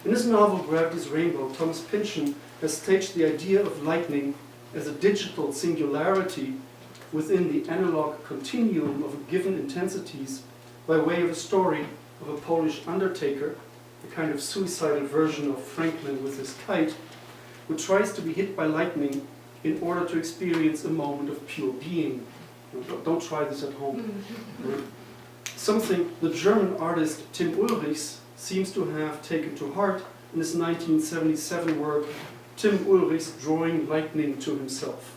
In his novel Gravity's Rainbow, Thomas Pynchon has staged the idea of lightning as a digital singularity within the analog continuum of given intensities by way of a story of a Polish undertaker, a kind of suicidal version of Franklin with his kite, who tries to be hit by lightning in order to experience a moment of pure being. Don't try this at home. Something the German artist Tim Ulrichs seems to have taken to heart in his 1977 work, Tim Ulrichs Drawing Lightning to Himself.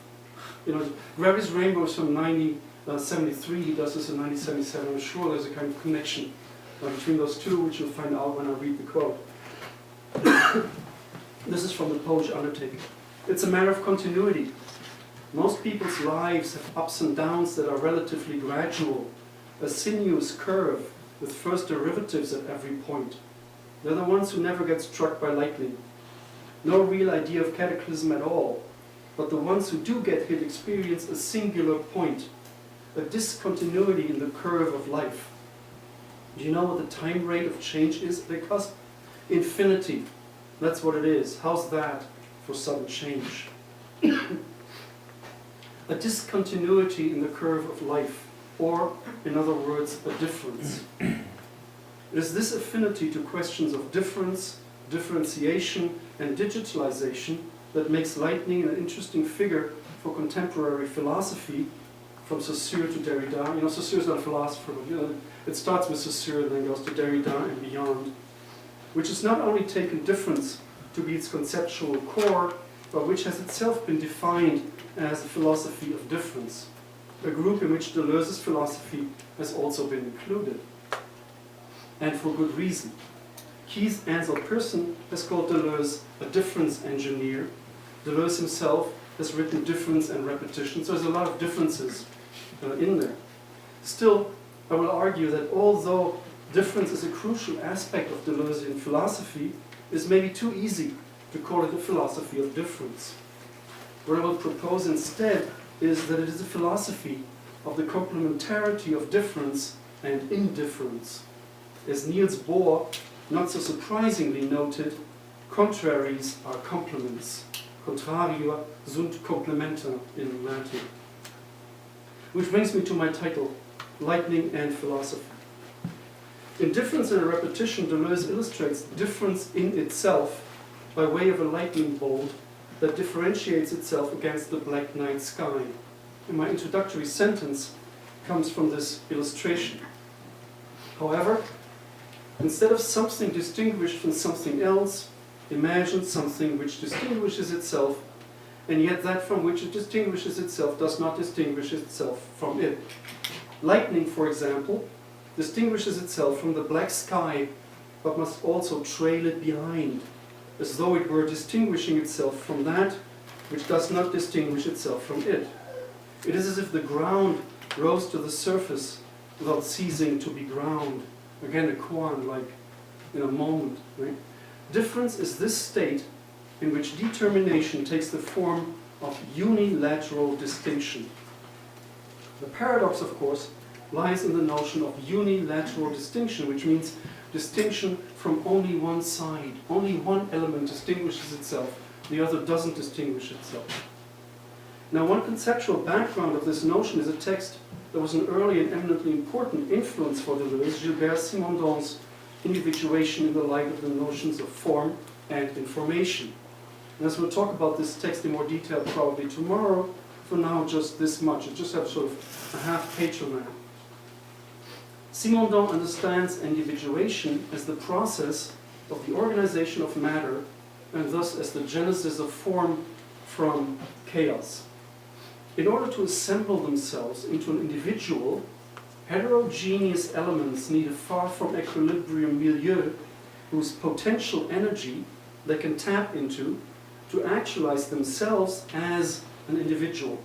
Gravity's Rainbow is from 1973, he does this in 1977. I'm sure there's a kind of connection between those two, which you'll find out when I read the quote. This is from the Polish undertaker. It's a matter of continuity. Most people's lives have ups and downs that are relatively gradual, a sinuous curve with first derivatives at every point. They're the ones who never get struck by lightning. No real idea of cataclysm at all, but the ones who do get hit experience a singular point, a discontinuity in the curve of life. Do you know what the time rate of change is at a cusp? Infinity. That's what it is. How's that for sudden change? A discontinuity in the curve of life, or, in other words, a difference. It is this affinity to questions of difference, differentiation, and digitalization that makes lightning an interesting figure for contemporary philosophy, from Saussure to Derrida. Saussure is not a philosopher, but it starts with Saussure and then goes to Derrida and beyond, which has not only taken difference to be its conceptual core, but which has itself been defined as a philosophy of difference, a group in which Deleuze's philosophy has also been included. And for good reason. Keith Ansel Pearson has called Deleuze a difference engineer. Deleuze himself has written Difference and Repetition, so there's a lot of differences in there. Still, I will argue that although difference is a crucial aspect of Deleuzean philosophy, it's maybe too easy to call it a philosophy of difference. What I will propose instead is that it is a philosophy of the complementarity of difference and indifference. As Niels Bohr not so surprisingly noted, contraries are complements. Contraria sunt complementa in Latin. Which brings me to my title, Lightning and Philosophy. In Difference and Repetition, Deleuze illustrates difference in itself by way of a lightning bolt that differentiates itself against the black night sky. And my introductory sentence comes from this illustration. However, instead of something distinguished from something else, imagine something which distinguishes itself, and yet that from which it distinguishes itself does not distinguish itself from it. Lightning, for example, distinguishes itself from the black sky, but must also trail it behind, as though it were distinguishing itself from that which does not distinguish itself from it. It is as if the ground rose to the surface without ceasing to be ground. Again, a koan, like in a moment. Right? Difference is this state in which determination takes the form of unilateral distinction. The paradox, of course, lies in the notion of unilateral distinction, which means distinction from only one side. Only one element distinguishes itself, the other doesn't distinguish itself. Now, one conceptual background of this notion is a text that was an early and eminently important influence for Deleuze, Gilbert Simondon's Individuation in the Light of the Notions of Form and Information. And as we'll talk about this text in more detail probably tomorrow, for now just this much. I just have sort of a half page on that. Simondon understands individuation as the process of the organization of matter, and thus as the genesis of form from chaos. In order to assemble themselves into an individual, heterogeneous elements need a far from equilibrium milieu whose potential energy they can tap into to actualize themselves as an individual.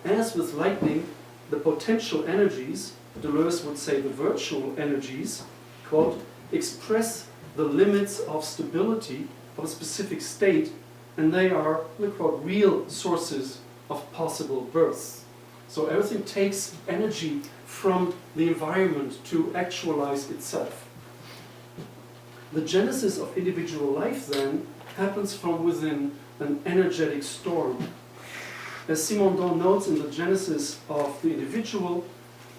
As with lightning, the potential energies, Deleuze would say the virtual energies, quote, express the limits of stability of a specific state, and they are, quote, real sources of possible births. So everything takes energy from the environment to actualize itself. The genesis of individual life, then, happens from within an energetic storm. As Simondon notes in the genesis of the individual,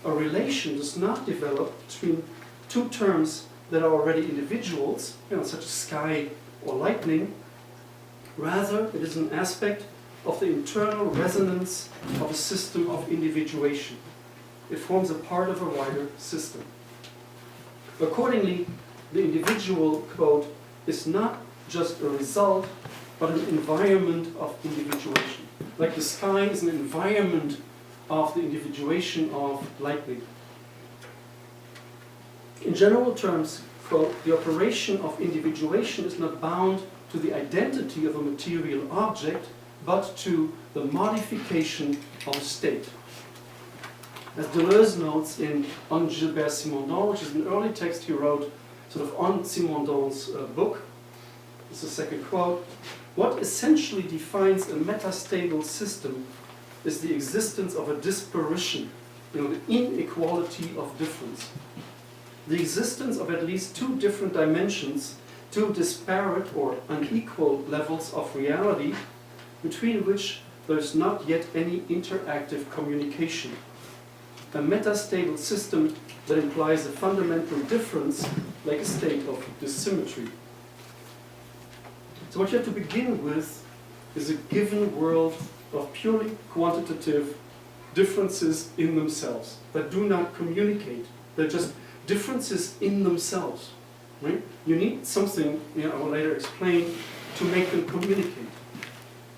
a relation does not develop between two terms that are already individuals, such as sky or lightning. Rather, it is an aspect of the internal resonance of a system of individuation. It forms a part of a wider system. Accordingly, the individual, quote, is not just a result, but an environment of individuation. Like the sky is an environment of the individuation of lightning. In general terms, quote, the operation of individuation is not bound to the identity of a material object, but to the modification of a state. As Deleuze notes in Hanjo Berressem, which is an early text he wrote sort of on Simondon's book, this is the second quote, what essentially defines a metastable system is the existence of a disparition, the inequality of difference. The existence of at least two different dimensions, two disparate or unequal levels of reality, between which there is not yet any interactive communication. A metastable system that implies a fundamental difference, like a state of dissymmetry. So what you have to begin with is a given world of purely quantitative differences in themselves that do not communicate. They're just differences in themselves. Right? You need something, I will later explain, to make them communicate.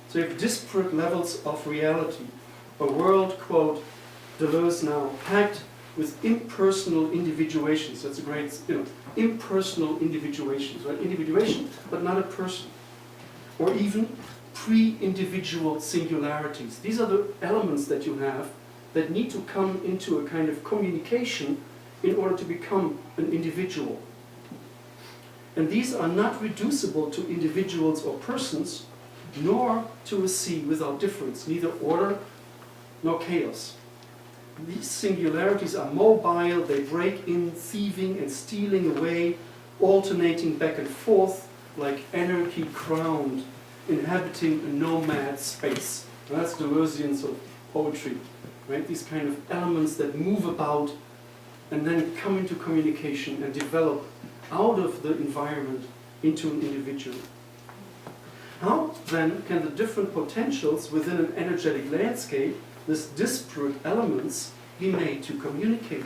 So you have disparate levels of reality. A world, quote, Deleuze now, packed with impersonal individuations. That's a great, impersonal individuations, right? Individuation, but not a person. Or even pre-individual singularities. These are the elements that you have that need to come into a kind of communication in order to become an individual. And these are not reducible to individuals or persons, nor to a sea without difference, neither order nor chaos. These singularities are mobile, they break in, thieving and stealing away, alternating back and forth, like anarchy crowned, inhabiting a nomad space. And that's Deleuzean sort of poetry, right? These kind of elements that move about and then come into communication and develop out of the environment into an individual. How then can the different potentials within an energetic landscape, these disparate elements, be made to communicate?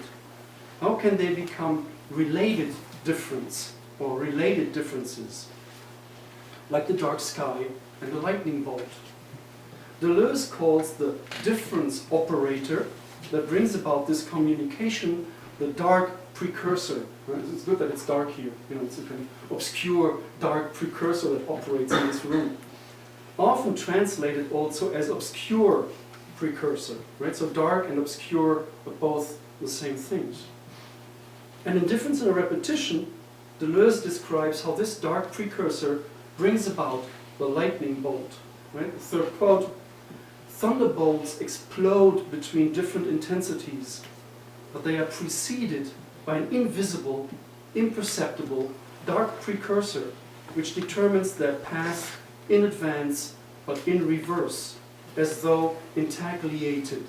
How can they become related difference or related differences, like the dark sky and the lightning bolt? Deleuze calls the difference operator that brings about this communication the dark precursor. Right? It's good that it's dark here. It's a kind of obscure dark precursor that operates in this room. Often translated also as obscure precursor. Right? So dark and obscure are both the same things. And in Difference and a Repetition, Deleuze describes how this dark precursor brings about the lightning bolt. Right? The third quote, thunderbolts explode between different intensities, but they are preceded by an invisible, imperceptible, dark precursor which determines their path in advance but in reverse, as though intagliated.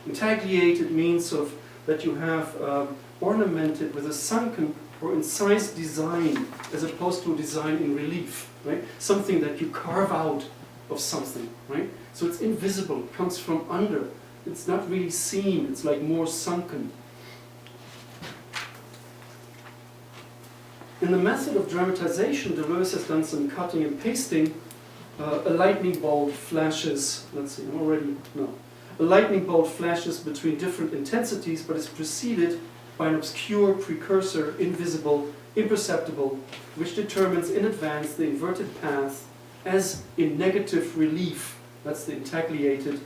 Intagliated means that you have ornamented with a sunken or incised design as opposed to a design in relief, right? Something that you carve out of something, right? So it's invisible, it comes from under. It's not really seen, it's like more sunken. In the method of dramatization, Deleuze has done some cutting and pasting. A lightning bolt flashes, a lightning bolt flashes between different intensities, but is preceded by an obscure precursor, invisible, imperceptible, which determines in advance the inverted path as in negative relief, that's the intagliated,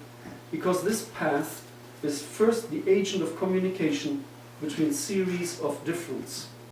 because this path is first the agent of communication between series of difference.